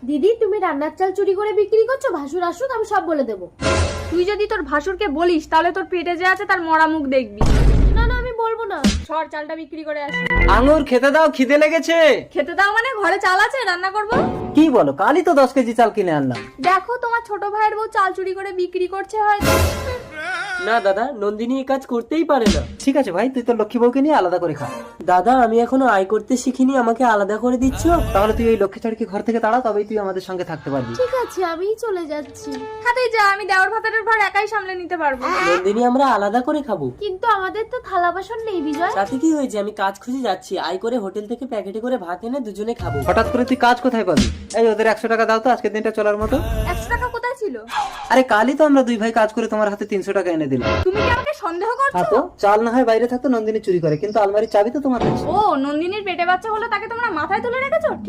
দিদি তুমি রান্নার চাল চুরি করে বিক্রি করছো, ভাসুর আসুক আমি সব বলে দেবো। তুই যদি তোর ভাসুরকে বলিস তাহলে তোর পেটে যে আছে তার মরা মুখ দেখবি। না না আমি বলবো না। সর চালটা বিক্রি করে আসি। আঙুর খেতে দাও, খিদে লেগেছে। খেতে দাও মানে ঘরে চাল আছে, রান্না করবো। কি বলো, কালই তো 10 কেজি চাল কিনে আনলাম। দেখো তোমার ছোট ভাইয়ের বউ চাল চুরি করে বিক্রি করছে হয়তো। না দাদা, নন্দিনী এই কাজ করতেই পারে না। ঠিক আছে ভাই, তুই তোর লক্ষ্মী বউকে নিয়ে আলাদা করে খা। দাদা আমি এখনো আয় করতে শিখিনি, আমাকে আলাদা করে দিচ্ছ? তাহলে তুই এই লক্ষ্মী ছাড়কে ঘর থেকে তাড়া, তবেই তুই আমাদের সঙ্গে থাকতে পারবি। ঠিক আছে আমিই চলে যাচ্ছি। খাতেই যা, আমি দেওয়ার ভাতারের ভার একাই সামলে নিতে পারবো। নন্দিনী আমরা আলাদা করে খাবো। কিন্তু আমাদের তো থালা বাসন নেই বিজয়। তাতে কি হয়েছে, আমি কাজ খুঁজে যাচ্ছি, আয় করে হোটেল থেকে প্যাকেটে করে ভাত এনে দুজনে খাবো। হঠাৎ করে তুই কাজ কোথায় পাবি? এই ওদের 100 টাকা দাও তো, আজকের দিনটা চলার মতো। 100 টাকা কোথায় ছিল? আরে কালই তো আমরা দুই ভাই কাজ করে তোমার হাতে 300 টাকা এনে দিলাম। তুমি কি আমাকে সন্দেহ করছো? হ্যাঁ তো, চাল না হয় বাইরে থাকতো, নন্দিনী চুরি করে, কিন্তু আলমারির চাবি তো তোমার কাছে। ও, নন্দিনীর পেটে বাচ্চা হলো তাকে তোমরা মাথায় তুলে রেখেছো?